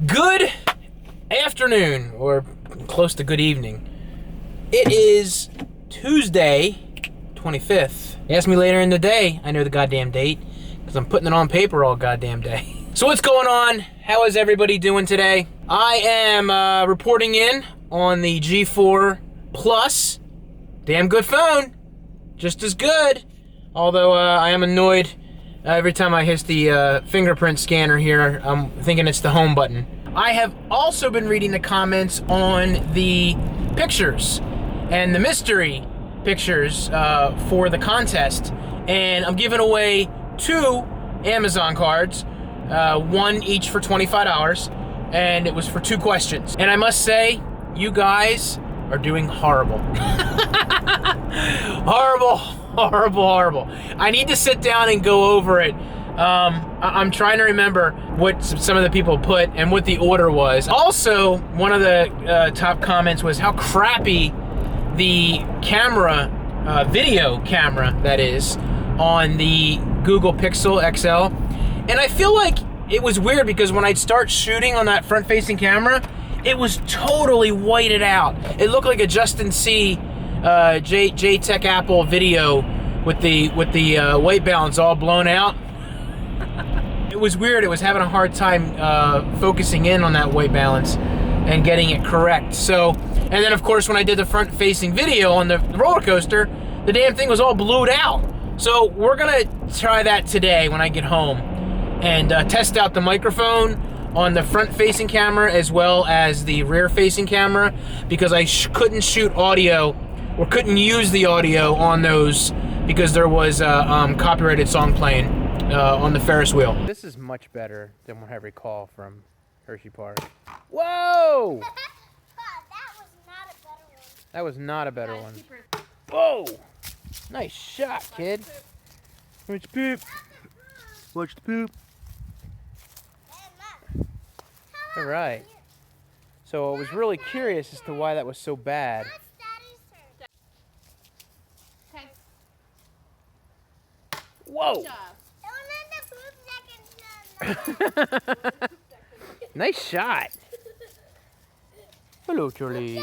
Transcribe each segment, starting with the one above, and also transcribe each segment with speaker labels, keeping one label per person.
Speaker 1: Good afternoon, or close to good evening. It is Tuesday, 25th. Ask me later in the day, I know the goddamn date, because I'm putting it on paper all goddamn day. So what's going on? How is everybody doing today? I am reporting in on the G4 Plus. Damn good phone. Just as good. Although I am annoyed every time I hit the fingerprint scanner here. I'm thinking it's the home button. I have also been reading the comments on the pictures and the mystery pictures for the contest. And I'm giving away 2 Amazon cards, one each for $25. And it was for 2 questions. And I must say, you guys are doing horrible. Horrible. I need to sit down and go over it. I'm trying to remember what some of the people put and what the order was. Also, one of the top comments was how crappy the camera, video camera that is, on the Google Pixel XL. And I feel like it was weird because when I'd start shooting on that front-facing camera, it was totally whited out. It looked like a Justin C. JTech Apple video with the white balance all blown out. It was weird. It was having a hard time focusing in on that white balance and getting it correct. So, and then of course when I did the front-facing video on the roller coaster, the damn thing was all blued out. So we're gonna try that today when I get home and test out the microphone on the front-facing camera as well as the rear-facing camera, because I couldn't shoot audio or couldn't use the audio on those because there was a copyrighted song playing on the Ferris wheel. This is much better than what I recall from Hershey Park. Whoa! That was not a better one. Whoa! Nice shot, kid. Watch the poop. Watch the poop. All right. So I was really curious as to why that was so bad. Whoa! Nice shot. Hello, Charlie.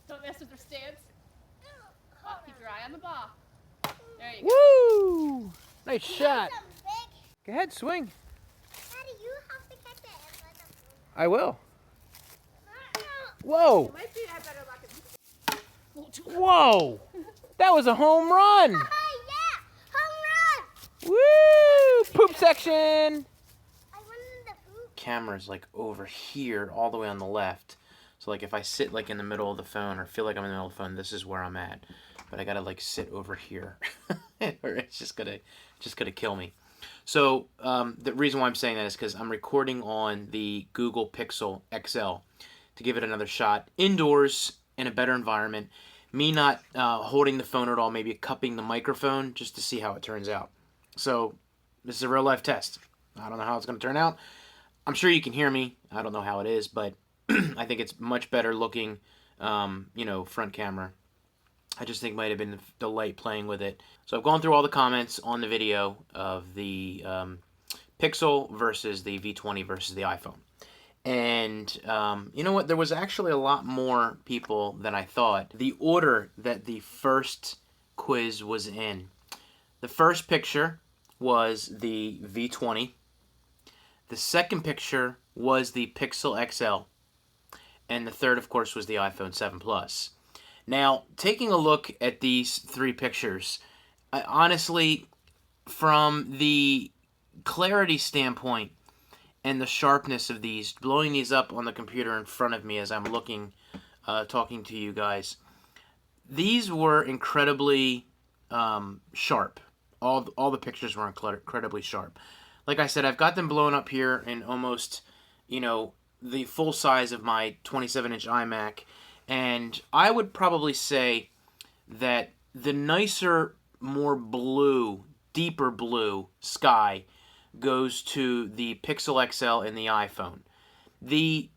Speaker 2: Don't mess with their stance. Keep your eye on the ball. There you go.
Speaker 1: Woo! Nice shot. Go ahead, swing.
Speaker 3: Daddy, you have to catch it and let them
Speaker 1: I will. Whoa!
Speaker 2: Might be I better luck.
Speaker 1: Whoa! That was a home run.
Speaker 3: yeah! Home run!
Speaker 1: Woo! Poop section.
Speaker 3: I wanted the poop.
Speaker 1: Camera's like over here, all the way on the left. So like if I sit like in the middle of the phone or feel like I'm in the middle of the phone, this is where I'm at. But I gotta like sit over here, or it's just gonna kill me. So the reason why I'm saying that is because I'm recording on the Google Pixel XL to give it another shot indoors in a better environment. Me not holding the phone at all, maybe cupping the microphone just to see how it turns out. So this is a real life test. I don't know how it's going to turn out. I'm sure you can hear me. I don't know how it is, but I think it's much better looking, front camera. I just think it might have been the light playing with it. So I've gone through all the comments on the video of the Pixel versus the V20 versus the iPhone. And you know what? There was actually a lot more people than I thought. The order that the first quiz was in. The first picture was the V20. The second picture was the Pixel XL. And the third, of course, was the iPhone 7 Plus. Now, taking a look at these 3 pictures, I honestly, from the clarity standpoint and the sharpness of these, blowing these up on the computer in front of me as I'm looking, talking to you guys, these were incredibly sharp. All the pictures were incredibly sharp. Like I said, I've got them blown up here in almost, the full size of my 27-inch iMac, and I would probably say that the nicer, more blue, deeper blue sky goes to the Pixel XL and the iPhone. The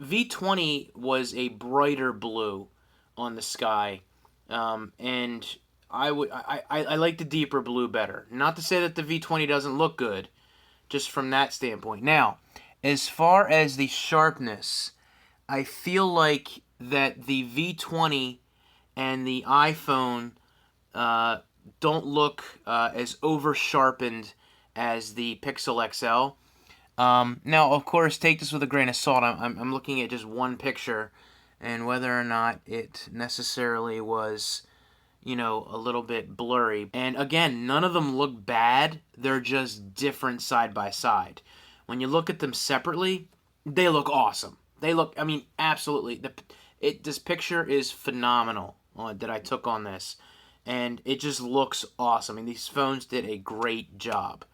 Speaker 1: V20 was a brighter blue on the sky, and I like the deeper blue better. Not to say that the V20 doesn't look good, just from that standpoint. Now, as far as the sharpness, I feel like that the V20 and the iPhone don't look as over sharpened as the Pixel XL. Now, of course, take this with a grain of salt. I'm looking at just one picture, and whether or not it necessarily was, you know, a little bit blurry. And again, none of them look bad. They're just different side by side. When you look at them separately, they look awesome. They look, I mean, absolutely. This picture is phenomenal that I took on this. And it just looks awesome. I mean, these phones did a great job.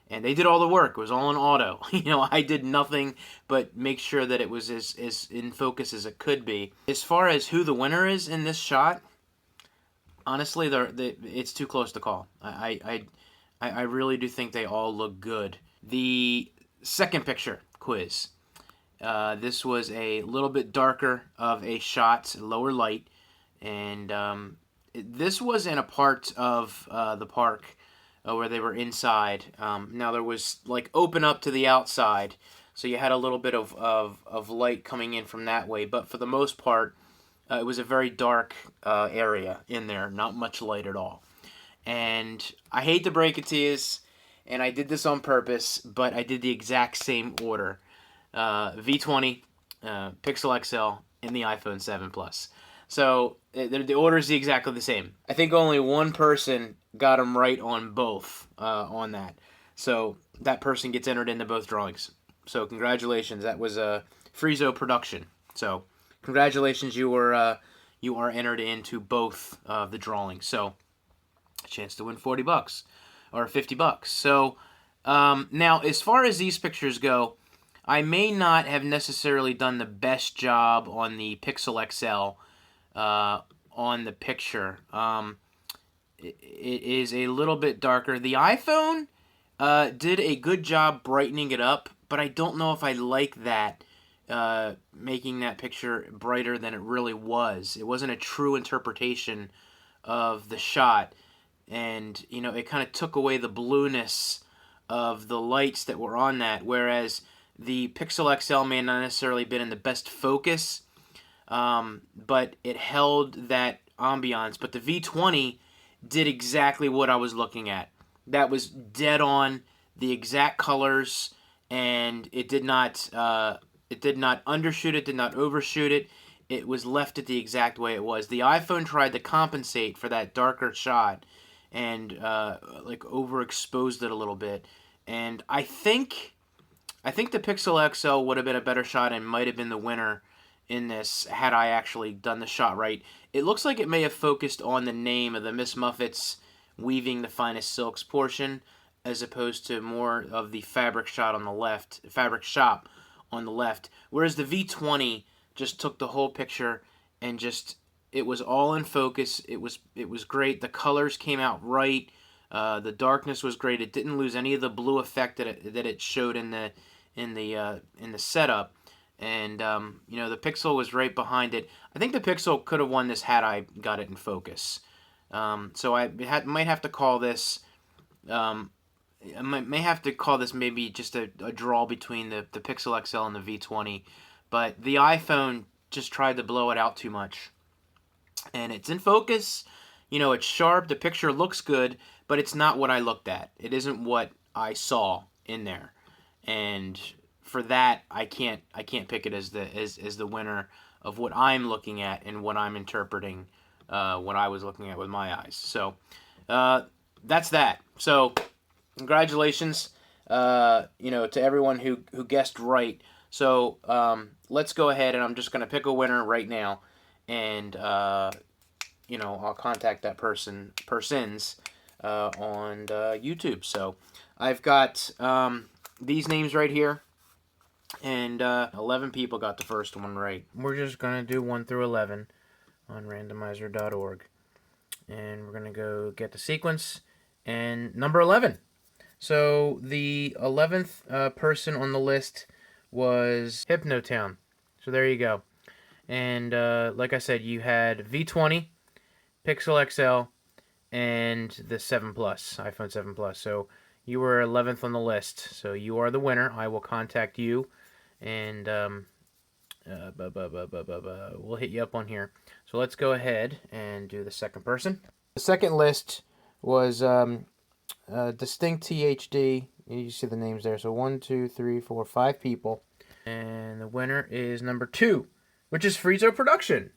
Speaker 1: And they did all the work. It was all in auto. You know, I did nothing but make sure that it was as in focus as it could be. As far as who the winner is in this shot, honestly, it's too close to call. I really do think they all look good. The second picture quiz. This was a little bit darker of a shot, lower light, and this was in a part of the park where they were inside. Now there was like open up to the outside, so you had a little bit of light coming in from that way, but for the most part, it was a very dark area in there, not much light at all. And I hate to break it to you, and I did this on purpose, but I did the exact same order. V20, Pixel XL, and the iPhone 7 Plus. So the order is exactly the same. I think only one person got them right on both on that. So that person gets entered into both drawings. So congratulations. That was a Friezo production. So congratulations, you are entered into both of the drawings. So a chance to win $40 or $50. So now, as far as these pictures go, I may not have necessarily done the best job on the Pixel XL on the picture. It is a little bit darker. The iPhone did a good job brightening it up, but I don't know if I like that, making that picture brighter than it really was. It wasn't a true interpretation of the shot, and you know, it kind of took away the blueness of the lights that were on that, whereas the Pixel XL may not necessarily been in the best focus, but it held that ambiance. But the V20 did exactly what I was looking at. That was dead on, the exact colors, and it did not undershoot it, did not overshoot it. It was left it the exact way it was. The iPhone tried to compensate for that darker shot and like overexposed it a little bit. And I think the Pixel XL would have been a better shot and might have been the winner in this had I actually done the shot right. It looks like it may have focused on the name of the Miss Muffets weaving the finest silks portion, as opposed to more of the fabric shop on the left. Whereas the V20 just took the whole picture and just, it was all in focus. It was great. The colors came out right. The darkness was great. It didn't lose any of the blue effect that it showed in the setup. And you know, the Pixel was right behind it. I think the Pixel could have won this had I got it in focus. So I might have to call this. I may have to call this maybe just a draw between the Pixel XL and the V20. But the iPhone just tried to blow it out too much. And it's in focus. You know, it's sharp. The picture looks good, but it's not what I looked at. It isn't what I saw in there. And for that, I can't pick it as the winner of what I'm looking at and what I'm interpreting, what I was looking at with my eyes. So that's that. So congratulations, you know, to everyone who guessed right. So let's go ahead, and I'm just going to pick a winner right now, and you know, I'll contact that persons on YouTube. So I've got these names right here, and 11 people got the first one right. We're just going to do 1 through 11 on randomizer.org, and we're going to go get the sequence, and number 11. So the 11th person on the list was Hypnotown. So there you go. And like I said, you had V20, Pixel XL, and the 7 Plus, iPhone 7 Plus. So you were 11th on the list. So you are the winner. I will contact you and we'll hit you up on here. So let's go ahead and do the second person. The second list was Distinct THD. You see the names there. So 1, 2, 3, 4, 5 people. And the winner is number 2, which is Friezo Production.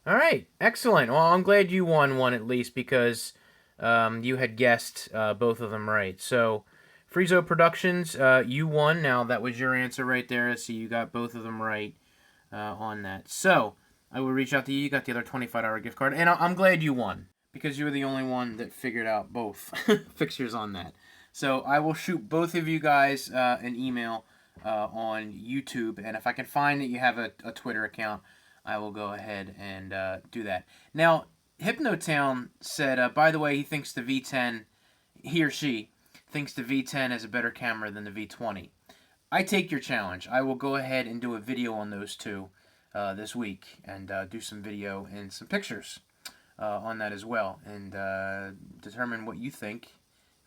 Speaker 1: All right, excellent. Well, I'm glad you won one at least because you had guessed both of them right. So Friezo Productions, you won. Now, that was your answer right there. So you got both of them right on that. So I will reach out to you. You got the other $25 gift card. And I'm glad you won because you were the only one that figured out both fixtures on that. So I will shoot both of you guys an email on YouTube. And if I can find that you have a Twitter account, I will go ahead and do that. Now, Hypnotown said, by the way, he thinks the V10, he or she, thinks the V10 is a better camera than the V20. I take your challenge. I will go ahead and do a video on those two this week and do some video and some pictures on that as well and determine what you think.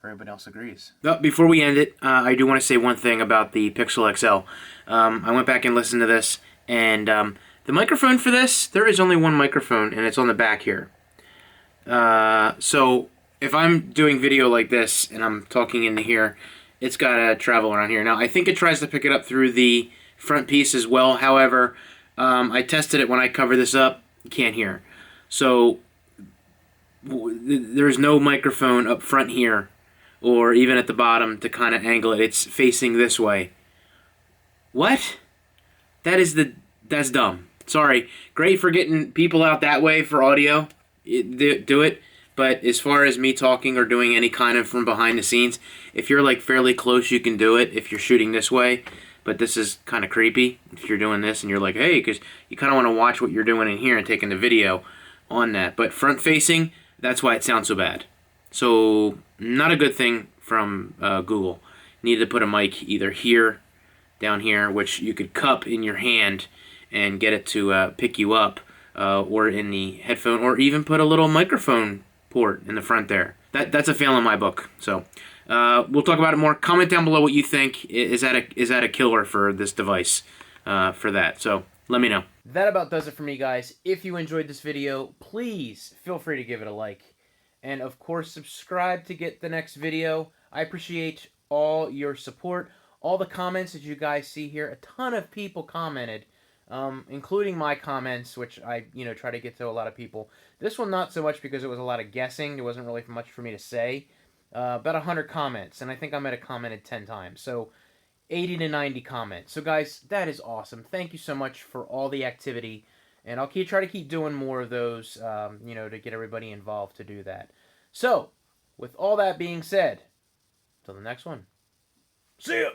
Speaker 1: Everybody else agrees. Before we end it, I do want to say one thing about the Pixel XL. I went back and listened to this, and the microphone for this, there is only one microphone, and it's on the back here. So if I'm doing video like this and I'm talking into here, it's got to travel around here. Now, I think it tries to pick it up through the front piece as well. However, I tested it when I cover this up. You can't hear. So there's no microphone up front here or even at the bottom to kind of angle it. It's facing this way. What? That's dumb. Sorry. Great for getting people out that way for audio. Do it. But as far as me talking or doing any kind of from behind the scenes, if you're like fairly close, you can do it if you're shooting this way. But this is kind of creepy if you're doing this and you're like, hey, because you kind of want to watch what you're doing in here and taking the video on that. But front facing, that's why it sounds so bad. So not a good thing from Google. You need to put a mic either here, down here, which you could cup in your hand and get it to pick you up, or in the headphone, or even put a little microphone port in the front there. That's a fail in my book. So we'll talk about it more. Comment down below what you think. Is that a killer for this device for that? So let me know. That about does it for me, guys. If you enjoyed this video, please feel free to give it a like. And of course, subscribe to get the next video. I appreciate all your support, all the comments that you guys see here. A ton of people commented, including my comments, which I try to get to a lot of people. This one not so much because it was a lot of guessing. There wasn't really much for me to say. About 100 comments, and I think I might have commented 10 times. So 80 to 90 comments. So guys, that is awesome. Thank you so much for all the activity. And I'll try to keep doing more of those, to get everybody involved to do that. So, with all that being said, till the next one, see ya!